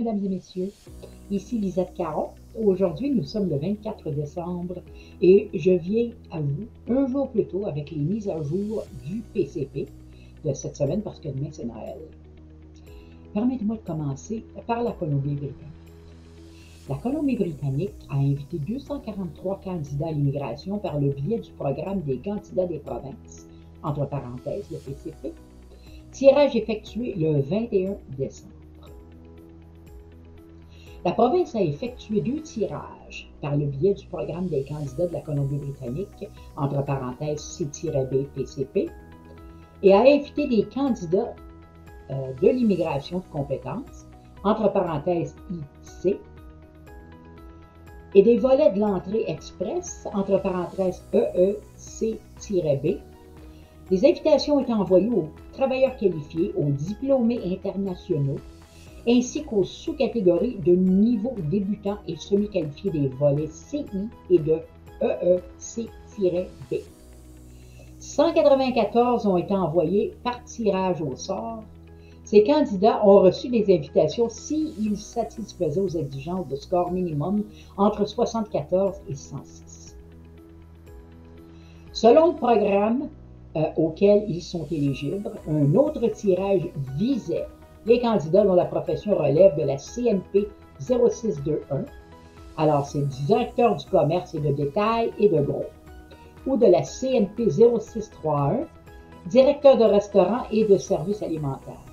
mesdames et messieurs. Ici Lisette Caron. Aujourd'hui, nous sommes le 24 décembre et je viens à vous un jour plus tôt avec les mises à jour du PCP de cette semaine parce que demain c'est Noël. Permettez-moi de commencer par la Colombie-Britannique. La Colombie-Britannique a invité 243 candidats à l'immigration par le biais du programme des candidats des provinces, entre parenthèses le PCP, tirage effectué le 21 décembre. La province a effectué 2 tirages par le biais du programme des candidats de la Colombie-Britannique, entre parenthèses C-B PCP, et a invité des candidats de l'immigration de compétences, entre parenthèses IC, et des volets de l'entrée express, entre parenthèses EEC-B. Les invitations ont été envoyées aux travailleurs qualifiés, aux diplômés internationaux, ainsi qu'aux sous-catégories de niveau débutant et semi-qualifiés des volets CI et de EEC-B. 194 ont été envoyés par tirage au sort. Ces candidats ont reçu des invitations s'ils satisfaisaient aux exigences de score minimum entre 74 et 106. Selon le programme auquel ils sont éligibles, un autre tirage visait les candidats dont la profession relève de la CNP 0621, alors c'est du directeur du commerce et de détail et de gros, ou de la CNP 0631, directeur de restaurant et de services alimentaires.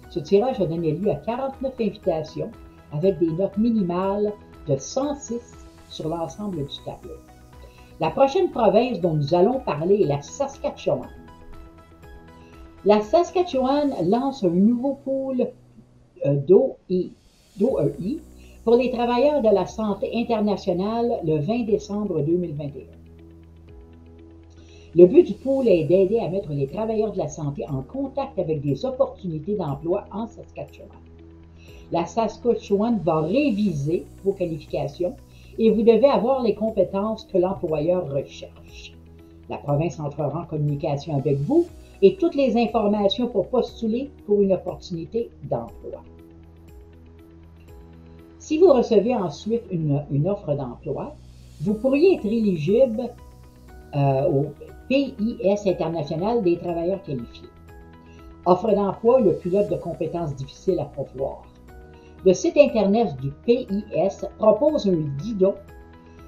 Ce tirage a donné lieu à 49 invitations avec des notes minimales de 106 sur l'ensemble du tableau. La prochaine province dont nous allons parler est la Saskatchewan. La Saskatchewan lance un nouveau pool d'OEI pour les travailleurs de la santé internationale le 20 décembre 2021. Le but du pool est d'aider à mettre les travailleurs de la santé en contact avec des opportunités d'emploi en Saskatchewan. La Saskatchewan va réviser vos qualifications et vous devez avoir les compétences que l'employeur recherche. La province entrera en communication avec vous et toutes les informations pour postuler pour une opportunité d'emploi. Si vous recevez ensuite une offre d'emploi, vous pourriez être éligible au PIS international des travailleurs qualifiés. Offre d'emploi, le pilote de compétences difficiles à pourvoir. Le site Internet du PIS propose un guidon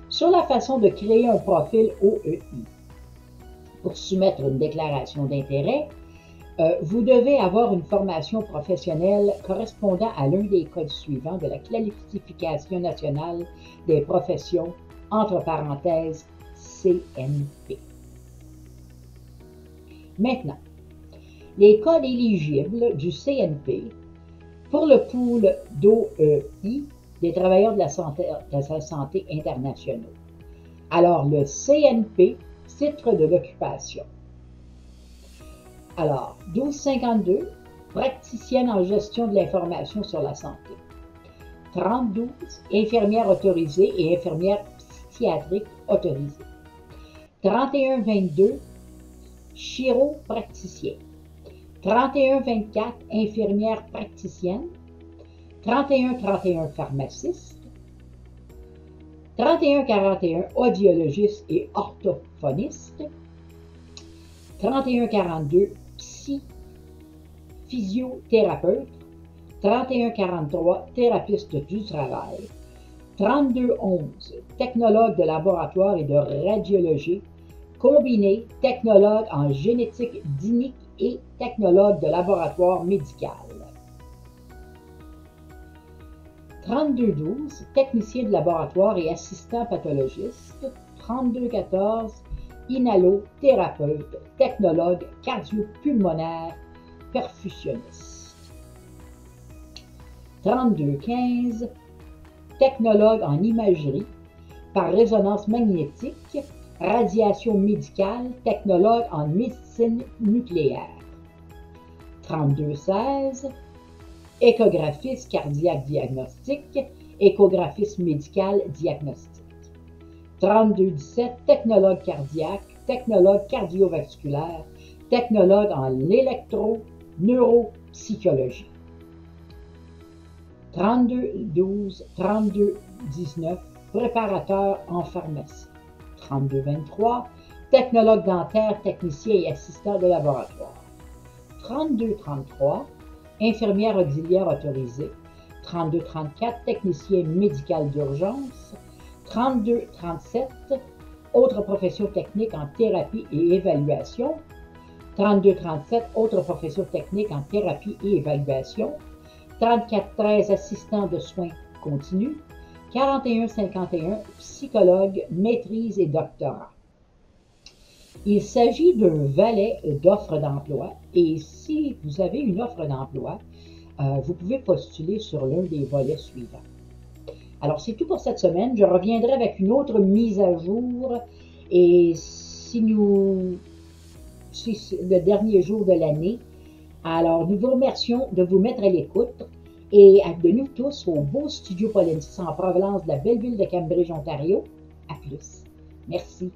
sur la façon de créer un profil OEI. Pour soumettre une déclaration d'intérêt, vous devez avoir une formation professionnelle correspondant à l'un des codes suivants de la Classification nationale des professions, entre parenthèses CNP. Maintenant, les codes éligibles du CNP pour le pool d'OEI des travailleurs de la santé internationaux. Alors, le CNP, titre de l'occupation. Alors, 1252, praticienne en gestion de l'information sur la santé. 3012, infirmière autorisée et infirmière psychiatrique autorisée. 3122, chiropraticien. 3124, infirmière praticienne. 3131, pharmaciste. 3141, audiologiste et orthophoniste. 3142, physiothérapeute. 3143, thérapeute du travail. 3211, technologue de laboratoire et de radiologie, combiné technologue en génétique dynamique et technologue de laboratoire médical. 3212, technicien de laboratoire et assistant pathologiste. 3214, inhalothérapeute, technologue cardiopulmonaire, perfusionniste. 3215, technologue en imagerie par résonance magnétique, radiation médicale, technologue en médecine nucléaire. 3216, échographiste cardiaque diagnostique, échographiste médical diagnostique. 3217, technologue cardiaque, technologue cardiovasculaire, technologue en électro-neuropsychologie. 3212 3219, préparateur en pharmacie. 3223, technologue dentaire, technicien et assistant de laboratoire. 3233, infirmière auxiliaire autorisée. 3234, technicien médical d'urgence. 3237, autres professions techniques en thérapie et évaluation. 3237, autres professions techniques en thérapie et évaluation. 3413, assistant de soins continus. 4151, psychologue, maîtrise et doctorat. Il s'agit d'un volet d'offres d'emploi et si vous avez une offre d'emploi, vous pouvez postuler sur l'un des volets suivants. Alors, c'est tout pour cette semaine. Je reviendrai avec une autre mise à jour et c'est le dernier jour de l'année. Alors, nous vous remercions de vous mettre à l'écoute et de nous tous au beau studio Polensis en provenance de la belle ville de Cambridge, Ontario. À plus. Merci.